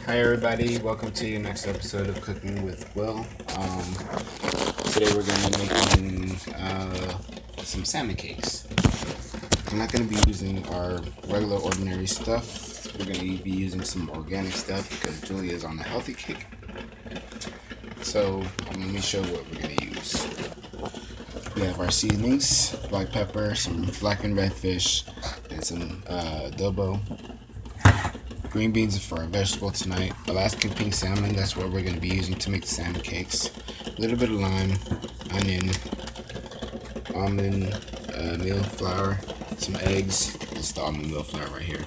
Hi everybody, welcome to your next episode of Cooking with Will. Today we're going to be making some salmon cakes. I'm not going to be using our regular ordinary stuff. We're going to be using some organic stuff because Julia is on a healthy kick. So let me show what we're going to use. We have our seasonings, black pepper, some black and red fish, and some adobo. Green beans for our vegetable tonight. Alaskan pink salmon, that's what we're going to be using to make the salmon cakes. A little bit of lime, onion, almond meal flour, some eggs. This is the almond meal flour right here.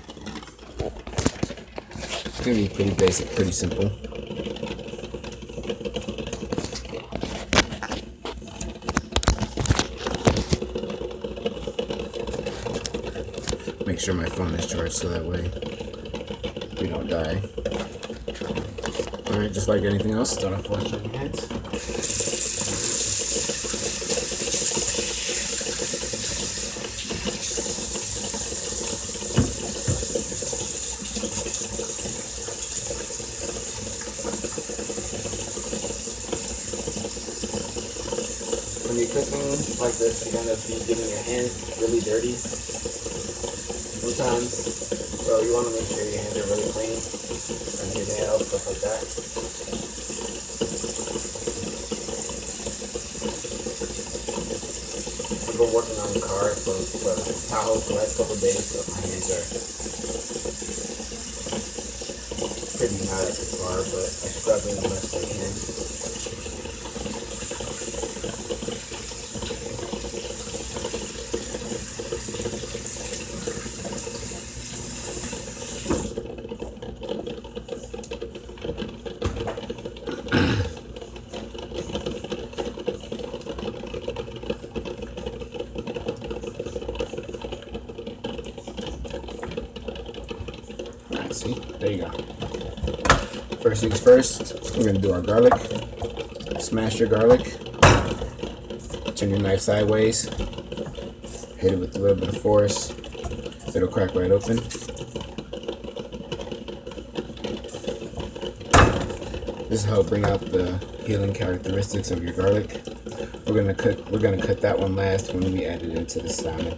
It's going to be pretty basic, pretty simple. Make sure my phone is charged so that way we don't die. Alright, just like anything else, start off washing your hands. When you're cooking like this, you're gonna be getting your hands really dirty sometimes, so you want to make sure your hands are really clean and your nails, stuff like that. I've been working on the car for Tahoe for the last couple of days, so my hands are pretty mad at the car, but I scrub them the best I can. See, there you go. First things first, we're going to do our garlic. Smash your garlic. Turn your knife sideways. Hit it with a little bit of force. It'll crack right open. This will help bring out the healing characteristics of your garlic. We're gonna cut that one last when we add it into the salmon.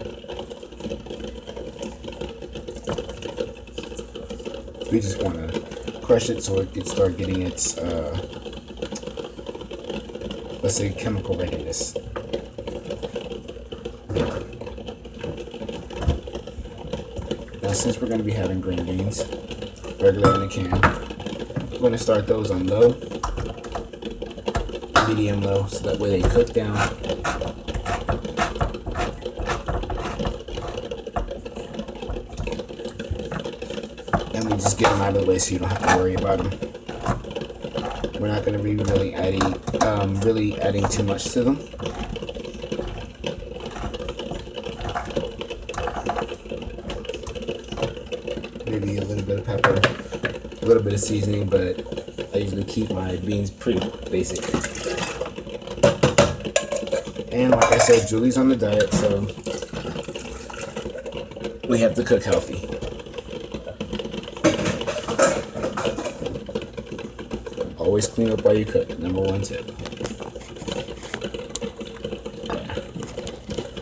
We just want to crush it so it can start getting its, let's say, chemical readiness. Now, since we're going to be having green beans, regular in a can, we're going to start those on low, medium low, so that way they cook down. And we just get them out of the way so you don't have to worry about them. We're not going to be really adding too much to them. Maybe a little bit of pepper, a little bit of seasoning, but I usually keep my beans pretty basic. And like I said, Julie's on the diet, so we have to cook healthy. Always clean up while you cook. #1 tip. Yeah.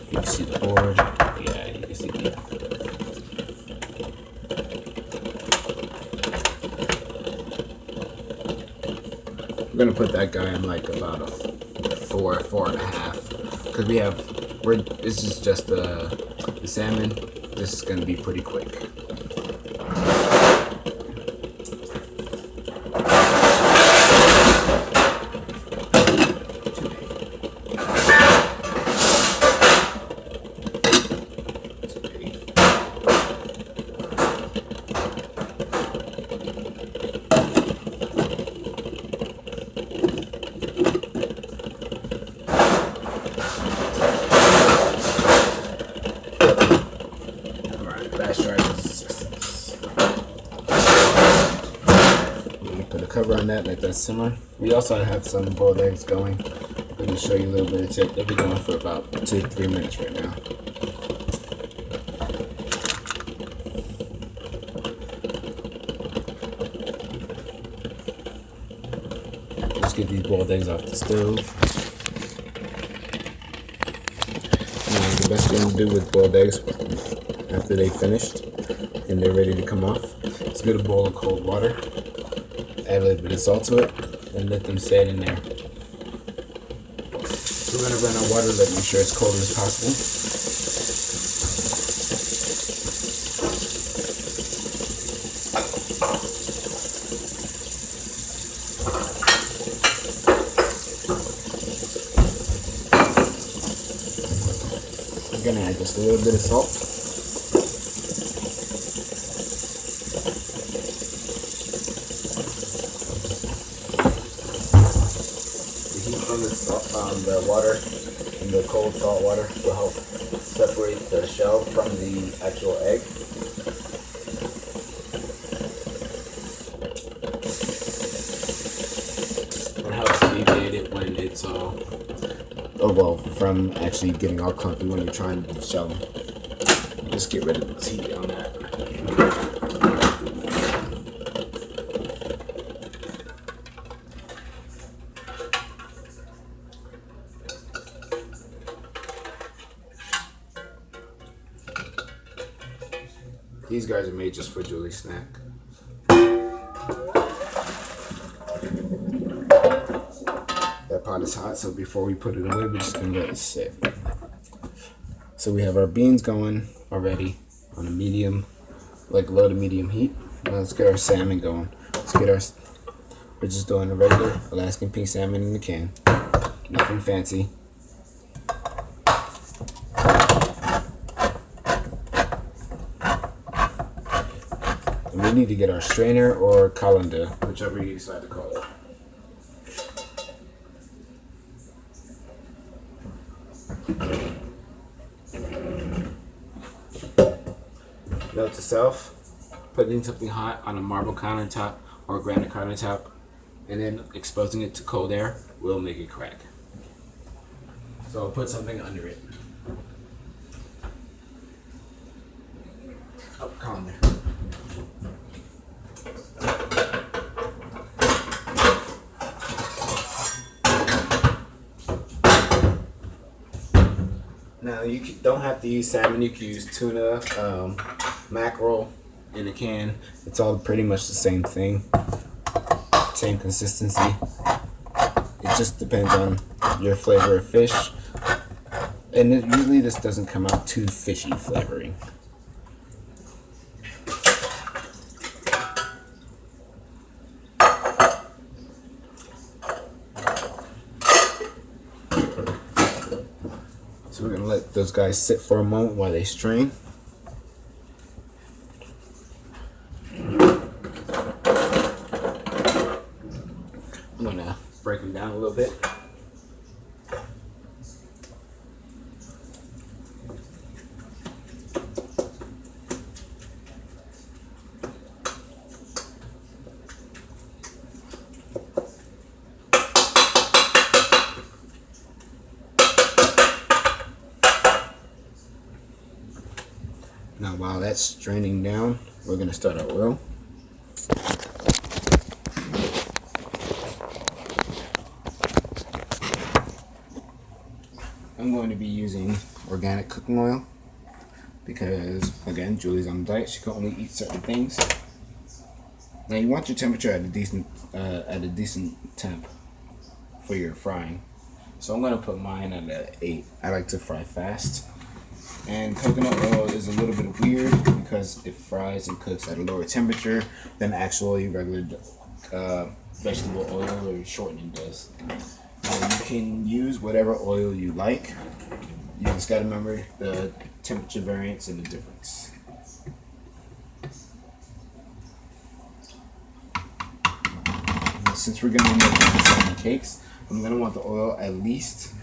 You can see the board. Yeah, you can see it. We're gonna put that guy in like about a 4.5, because this is just the salmon. This is gonna be pretty quick. Cover on that, let that simmer. We also have some boiled eggs going. I'm going to show you a little bit of tip. They'll be going for about 2 to 3 minutes right now. get these boiled eggs off the stove. Now, the best thing to do with boiled eggs after they've finished and they're ready to come off is get a bowl of cold water, add a little bit of salt to it, and let them set in there. We're going to run our water, make sure it's cold as possible. I'm going to add just a little bit of salt. The water and the cold salt water will help separate the shell from the actual egg. It helps alleviate it when it's from actually getting all clumpy when you're trying to shell them. Just get rid of the heat on that. These guys are made just for Julie's snack. That pot is hot, so before we put it away, we're just gonna let it sit. So we have our beans going already on a medium, like low to medium heat. Now let's get our salmon going. We're just doing a regular Alaskan pink salmon in the can. Nothing fancy. We need to get our strainer or colander, whichever you decide to call it. Note to self, putting something hot on a marble countertop or granite countertop and then exposing it to cold air will make it crack. So I'll put something under it. Oh, colander. Now you don't have to use salmon, you can use tuna, mackerel in a can. It's all pretty much the same thing, same consistency. It just depends on your flavor of fish. And usually this doesn't come out too fishy flavoring. So we're going to let those guys sit for a moment while they strain. I'm going to break them down a little bit. Now while that's straining down, we're going to start our oil. I'm going to be using organic cooking oil because, again, Julie's on a diet. She can only eat certain things. Now you want your temperature at a decent temp for your frying. So I'm going to put mine at an 8. I like to fry fast. And coconut oil is a little bit weird because it fries and cooks at a lower temperature than actually regular vegetable oil or shortening does. Now you can use whatever oil you like. You just got to remember the temperature variance and the difference. Now, since we're going to be making salmon cakes, I'm going to want the oil at least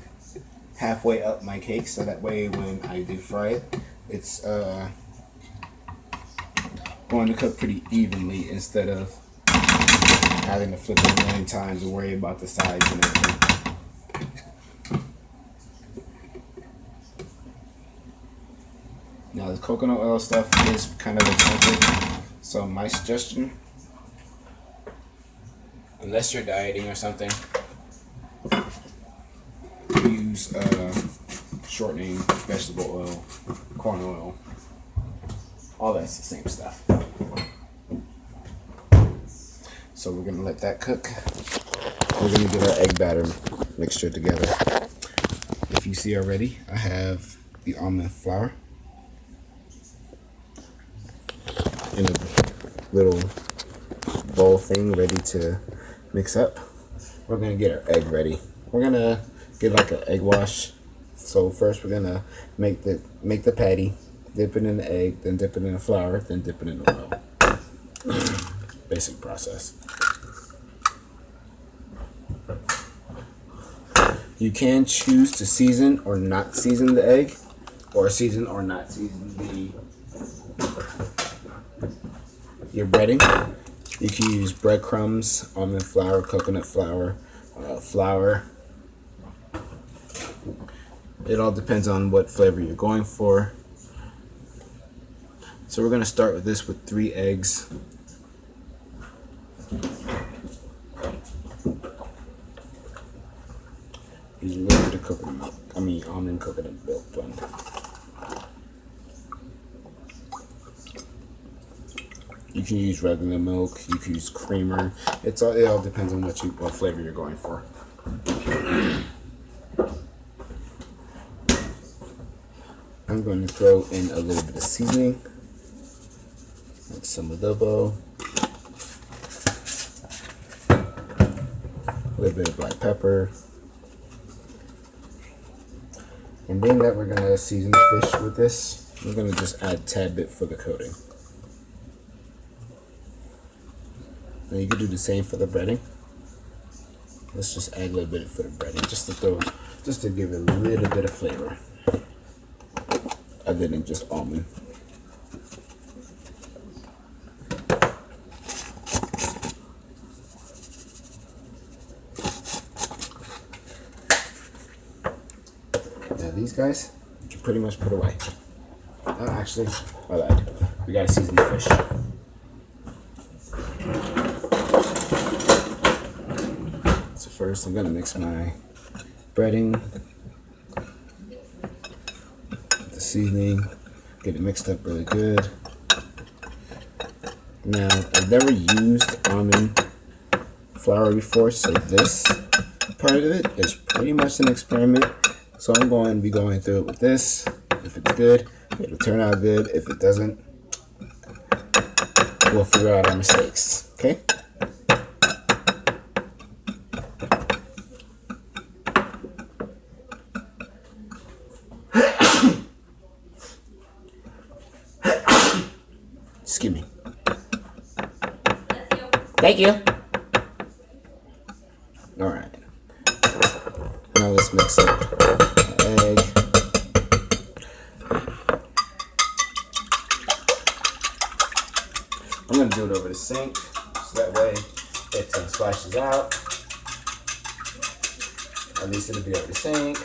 halfway up my cake, so that way when I do fry it, it's going to cook pretty evenly instead of having to flip it a million times and worry about the sides and everything. Now the coconut oil stuff is kind of expensive, so my suggestion, unless you're dieting or something, use shortening, vegetable oil, corn oil. All that's the same stuff. So we're gonna let that cook. We're gonna get our egg batter mixture together. If you see already, I have the almond flour in a little bowl thing ready to mix up. We're gonna get our egg ready. We're gonna get like an egg wash. So first we're gonna make the patty, dip it in the egg, then dip it in the flour, then dip it in the oil. Basic process. You can choose to season or not season the egg, or season or not season your breading. You can use breadcrumbs, almond flour, coconut flour, flour. It all depends on what flavor you're going for. So we're going to start with this with 3 eggs. Use a little bit of coconut milk. Almond coconut milk blend. You can use regular milk. You can use creamer. It all depends on what flavor you're going for. I'm going to throw in a little bit of seasoning, like some adobo, a little bit of black pepper. And being that we're going to season the fish with this, we're going to just add a tad bit for the coating. And you can do the same for the breading. Let's just add a little bit for the breading, just to give it a little bit of flavor, other than just almond. Now these guys, you can pretty much put away. Actually, my bad. We gotta season the fish. So first, I'm gonna mix my breading, the seasoning, get it mixed up really good. Now, I've never used almond flour before, so this part of it is pretty much an experiment. So I'm going to be going through it with this. If it's good, it'll turn out good. If it doesn't, we'll figure out our mistakes, okay? Excuse me. Thank you. All right. Now let's mix up the egg. I'm going to do it over the sink, so that way it splashes out. At least it'll be over the sink.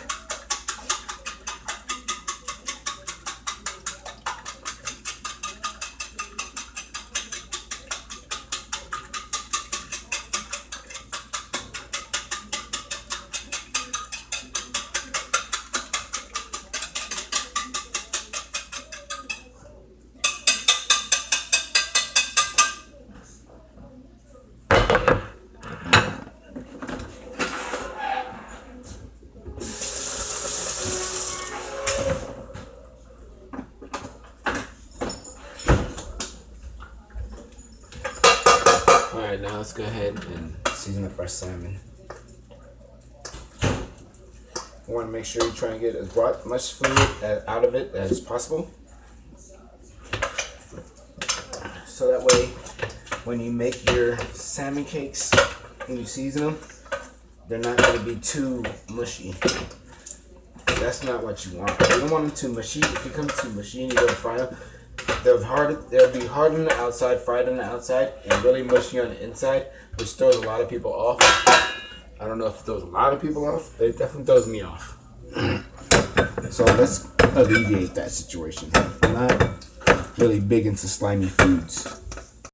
Alright, now let's go ahead and season up our salmon. You want to make sure you try and get as much fluid out of it as possible. So that way, when you make your salmon cakes and you season them, they're not going to be too mushy. That's not what you want. You don't want them too mushy. If it comes too mushy and you go to fry them, they'll be hard on the outside, fried on the outside, and really mushy on the inside, which throws a lot of people off. I don't know if it throws a lot of people off, but it definitely throws me off. So let's alleviate that situation. I'm not really big into slimy foods.